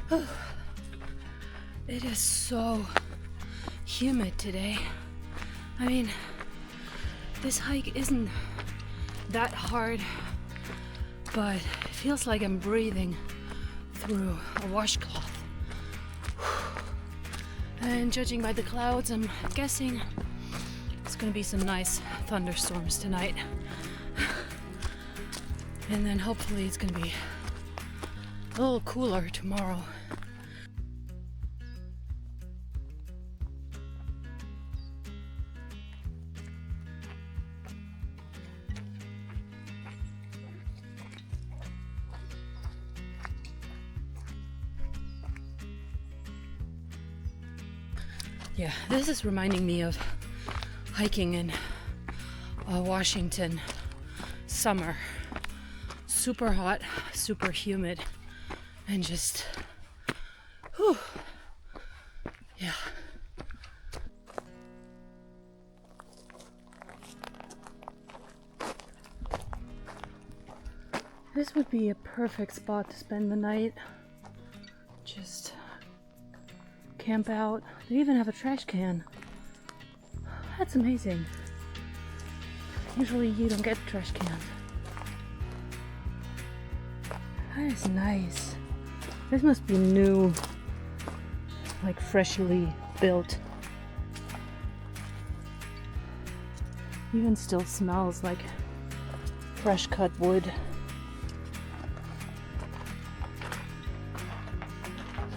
It is so humid today. I mean, this hike isn't that hard, but it feels like I'm breathing through a washcloth. And judging by the clouds, I'm guessing it's gonna be some nice thunderstorms tonight. And then hopefully it's gonna be a little cooler tomorrow. Yeah, this is reminding me of hiking in Washington summer. Super hot, super humid, and just, whew, yeah. This would be a perfect spot to spend the night. Just camp out. They even have a trash can. That's amazing. Usually you don't get trash cans. That is nice. This must be new, like freshly built. Even still smells like fresh cut wood.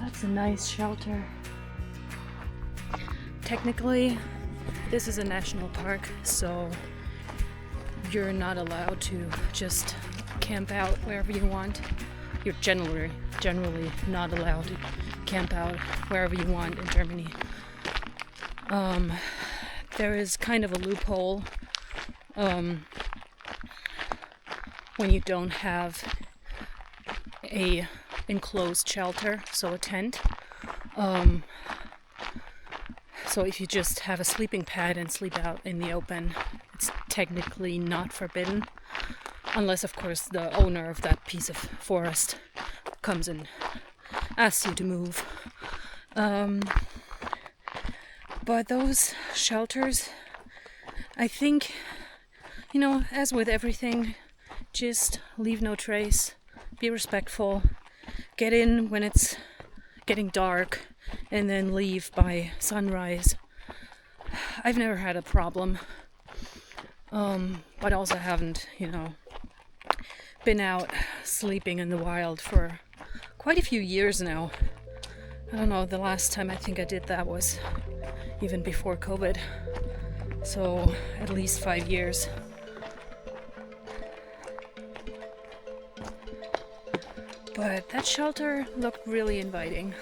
That's a nice shelter. Technically, this is a national park, so you're not allowed to just camp out wherever you want. You're generally not allowed to camp out wherever you want in Germany. There is kind of a loophole when you don't have a enclosed shelter, so a tent. So if you just have a sleeping pad and sleep out in the open, it's technically not forbidden. Unless, of course, the owner of that piece of forest comes and asks you to move. But those shelters, I think, as with everything, just leave no trace, be respectful, get in when it's getting dark, and then leave by sunrise. I've never had a problem, but also haven't, been out sleeping in the wild for quite a few years now. I don't know, the last time I think I did that was even before COVID, so at least 5 years. But that shelter looked really inviting.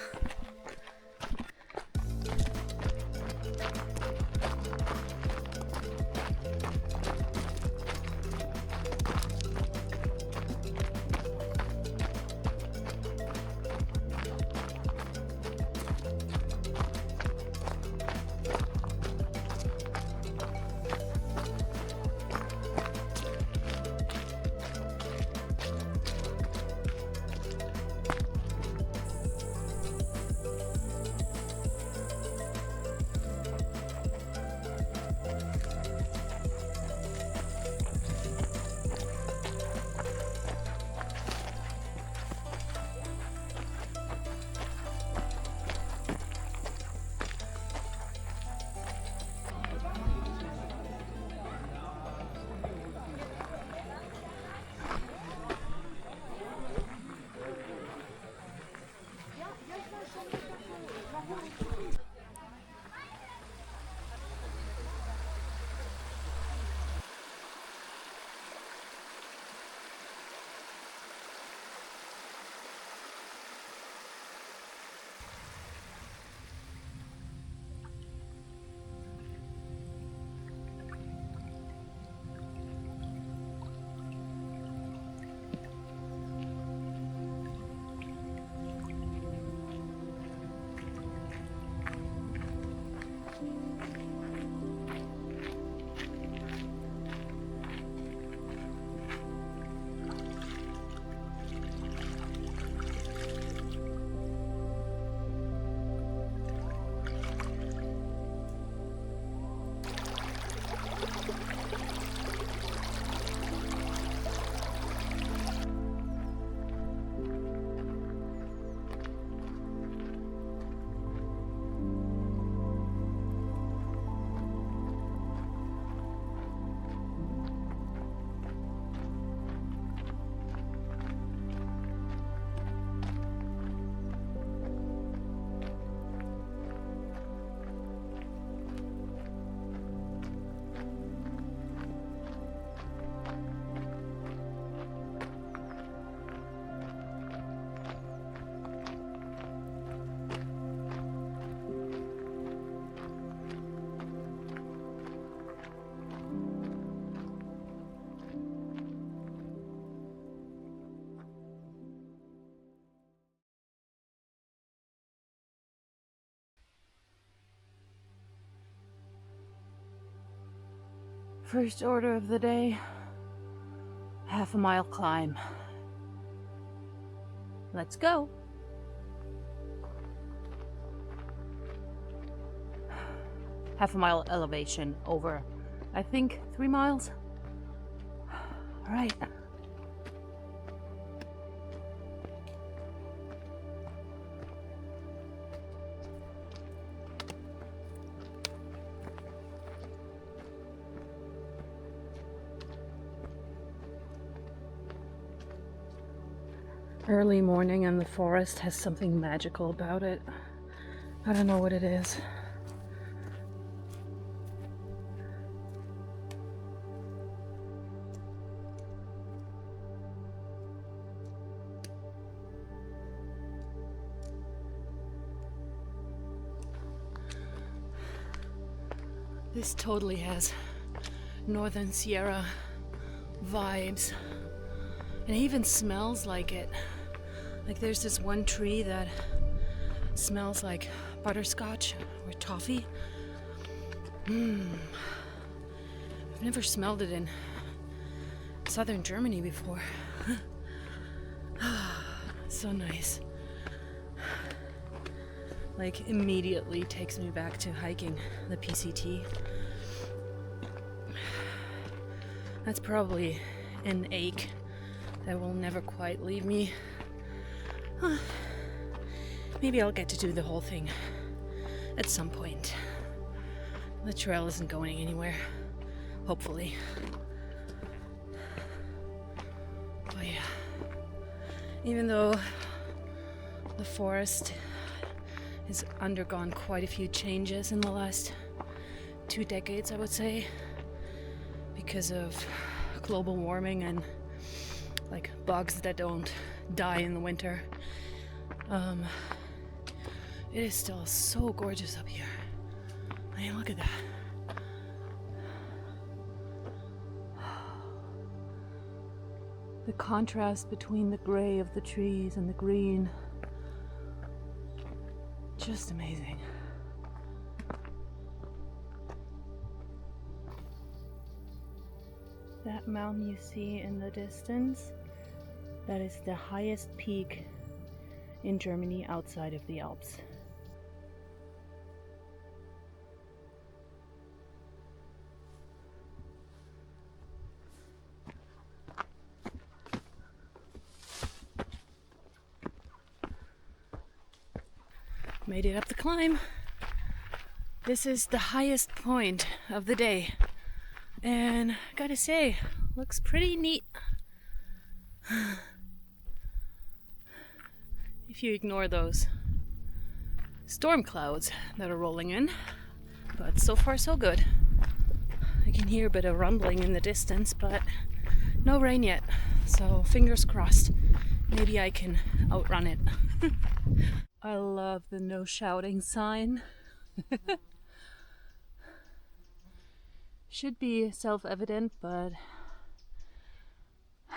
First order of the day, half a mile climb. Let's go. Half a mile elevation over, I think, 3 miles. All right. Early morning in the forest has something magical about it. I don't know what it is. This totally has Northern Sierra vibes, and it even smells like it. Like there's this one tree that smells like butterscotch or toffee. I've never smelled it in southern Germany before. So nice. Like immediately takes me back to hiking the PCT. That's probably an ache that will never quite leave me. Maybe I'll get to do the whole thing at some point. The trail isn't going anywhere, hopefully. But yeah, even though the forest has undergone quite a few changes in the last 2 decades, I would say, because of global warming and like bugs that don't die in the winter. It is still so gorgeous up here. I mean, look at that. The contrast between the gray of the trees and the green, just amazing. That mountain you see in the distance, that is the highest peak in Germany outside of the Alps. Made it up the climb. This is the highest point of the day, and gotta say, looks pretty neat. If you ignore those storm clouds that are rolling in, but so far so good. I can hear a bit of rumbling in the distance, but no rain yet, so fingers crossed. Maybe I can outrun it. I love the no shouting sign. Should be self-evident, but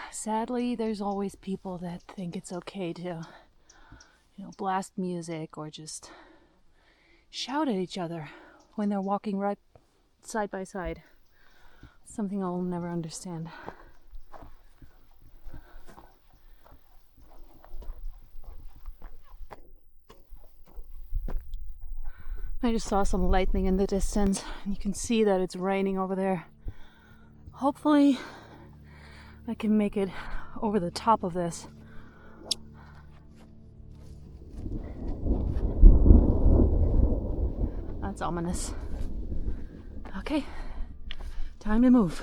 sadly there's always people that think it's okay to, blast music or just shout at each other when they're walking right side by side. Something I'll never understand. I just saw some lightning in the distance, and you can see that it's raining over there. Hopefully I can make it over the top of this. That's ominous. Okay, time to move.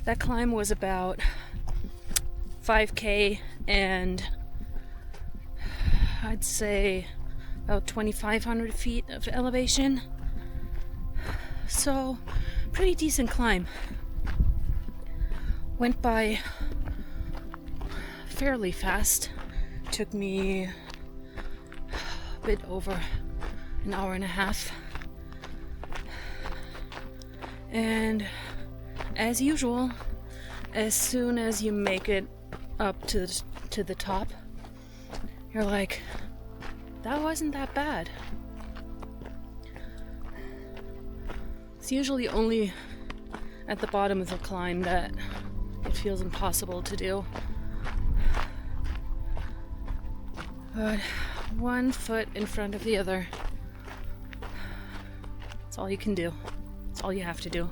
That climb was about 5K and I'd say about 2,500 feet of elevation. So, pretty decent climb. Went by fairly fast. Took me bit over an hour and a half. And as usual, as soon as you make it up to the top, you're like, that wasn't that bad. It's usually only at the bottom of the climb that it feels impossible to do. But one foot in front of the other, that's all you can do. That's all you have to do.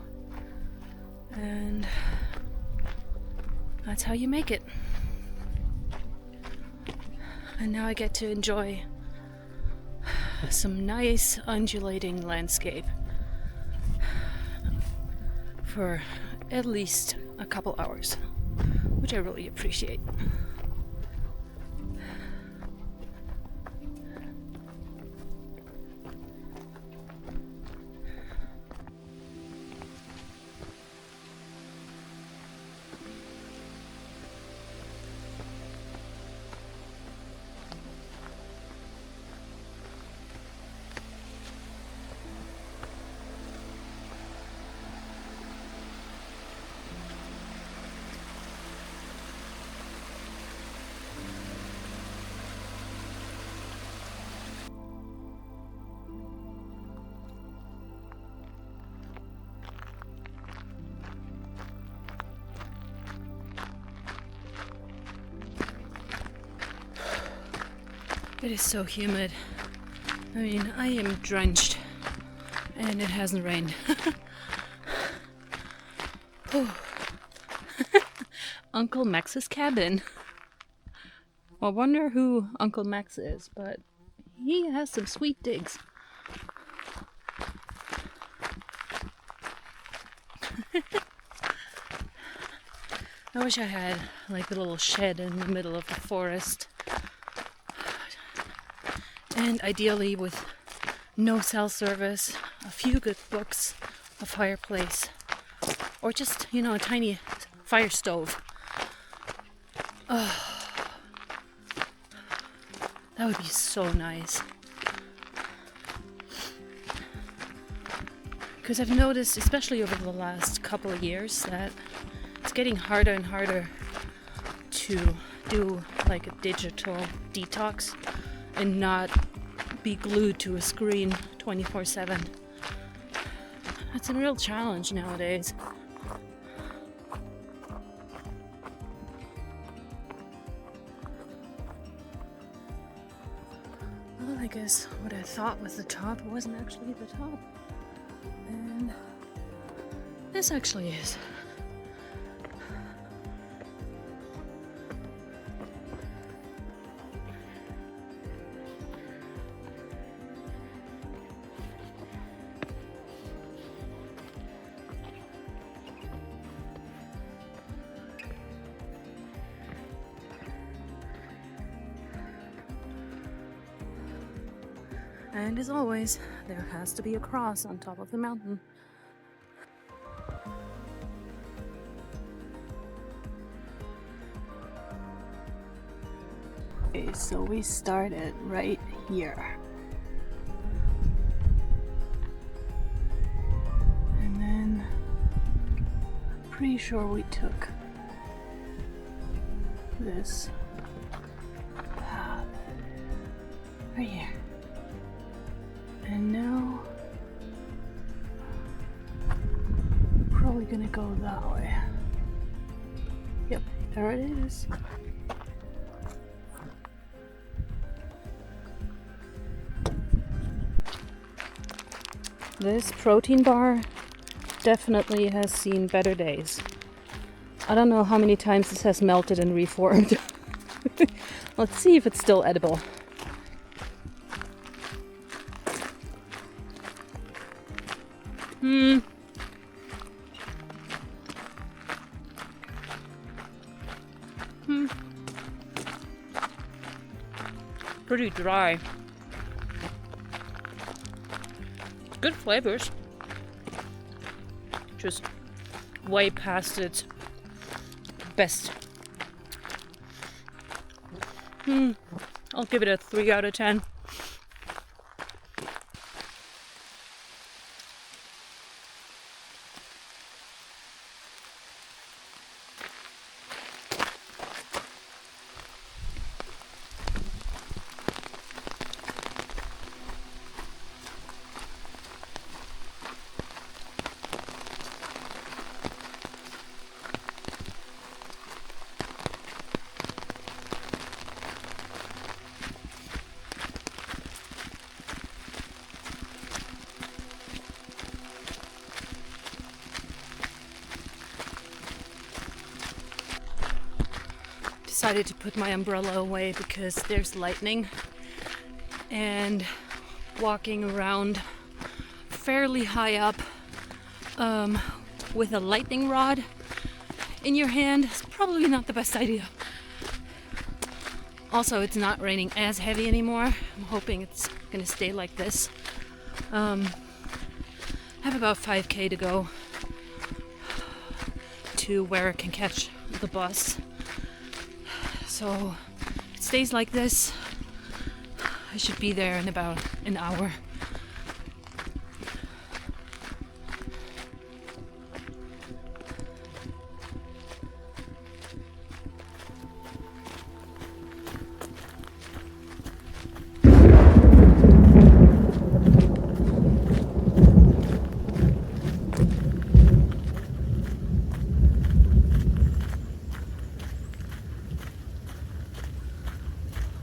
And that's how you make it. And now I get to enjoy some nice undulating landscape for at least a couple hours, which I really appreciate. It is so humid. I mean, I am drenched and it hasn't rained. Uncle Max's cabin. I wonder who Uncle Max is, but he has some sweet digs. I wish I had like a little shed in the middle of the forest. And ideally with no cell service, a few good books, a fireplace, or just, a tiny fire stove. Oh, that would be so nice. Because I've noticed, especially over the last couple of years, that it's getting harder and harder to do like a digital detox and not be glued to a screen 24/7. That's a real challenge nowadays. Well, I guess what I thought was the top wasn't actually the top. And this actually is. And as always, there has to be a cross on top of the mountain. Okay, so we started right here. And then I'm pretty sure we took this path right here. And now, probably gonna go that way. Yep, there it is. This protein bar definitely has seen better days. I don't know how many times this has melted and reformed. Let's see if it's still edible. Pretty dry. Good flavors. Just way past its best. I'll give it a 3 out of 10. decided to put my umbrella away because there's lightning, and walking around fairly high up with a lightning rod in your hand is probably not the best idea. Also, it's not raining as heavy anymore. I'm hoping it's gonna stay like this. I have about 5K to go to where I can catch the bus. So if it stays like this, I should be there in about an hour.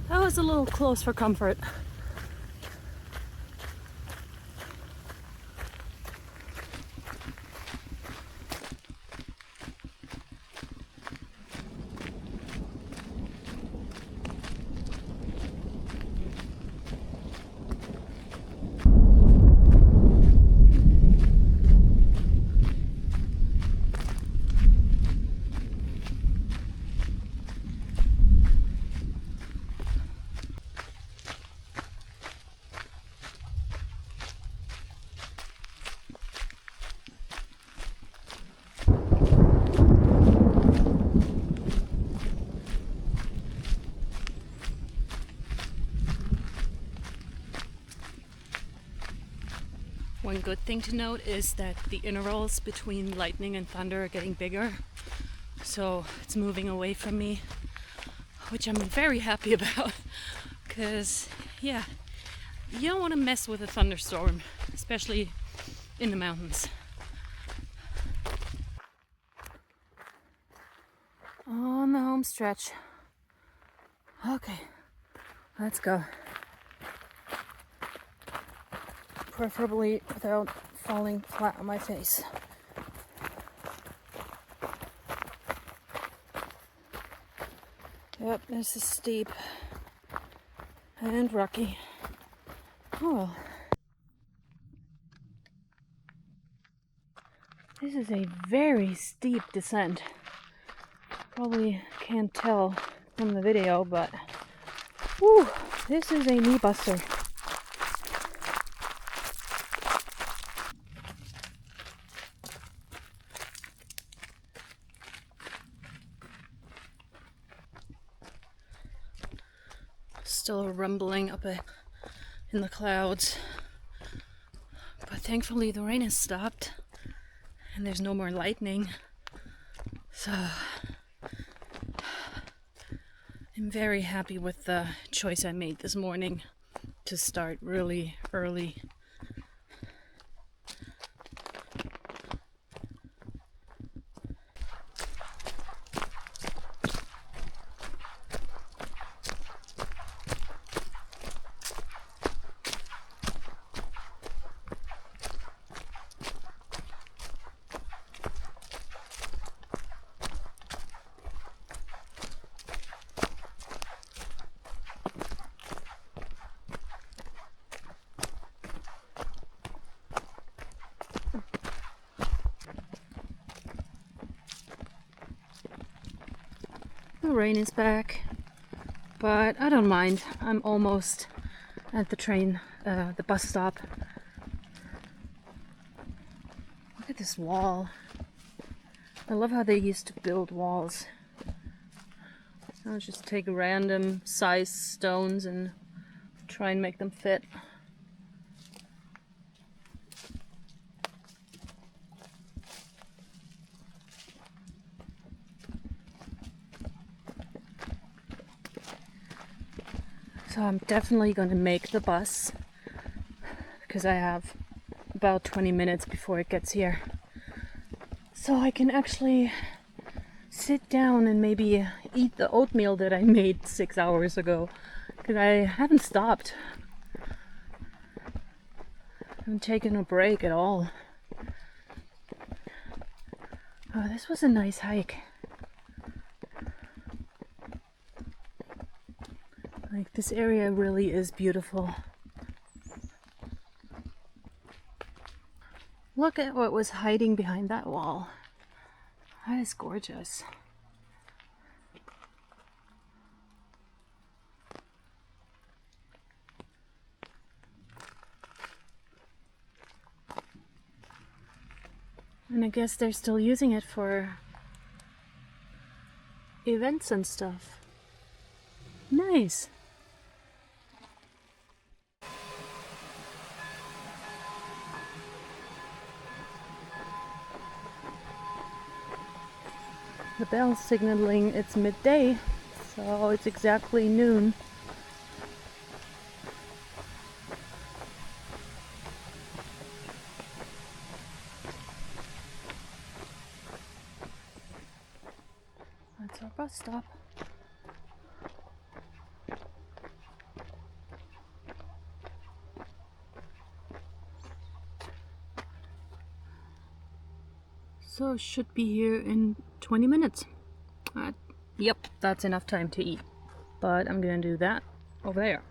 That was a little close for comfort. One good thing to note is that the intervals between lightning and thunder are getting bigger, so it's moving away from me, which I'm very happy about, because yeah, you don't want to mess with a thunderstorm, especially in the mountains. On the home stretch. Okay, let's go. Preferably without falling flat on my face. Yep, this is steep and rocky. Oh well. This is a very steep descent. Probably can't tell from the video, but whew, this is a knee buster. Still rumbling up in the clouds, but thankfully the rain has stopped and there's no more lightning, so I'm very happy with the choice I made this morning to start really early. The rain is back, but I don't mind. I'm almost at the bus stop. Look at this wall. I love how they used to build walls. I'll just take random size stones and try and make them fit. So I'm definitely going to make the bus because I have about 20 minutes before it gets here. So I can actually sit down and maybe eat the oatmeal that I made 6 hours ago, because I haven't stopped. I haven't taken a break at all. Oh, this was a nice hike. Like, this area really is beautiful. Look at what was hiding behind that wall. That is gorgeous. And I guess they're still using it for events and stuff. Nice. The bell's signaling it's midday, so it's exactly noon. That's our bus stop. So should be here in 20 minutes. Yep, that's enough time to eat. But I'm gonna do that over there.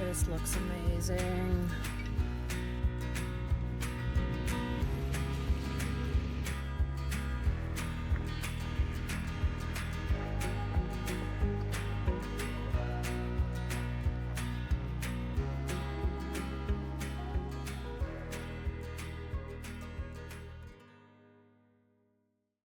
This looks amazing.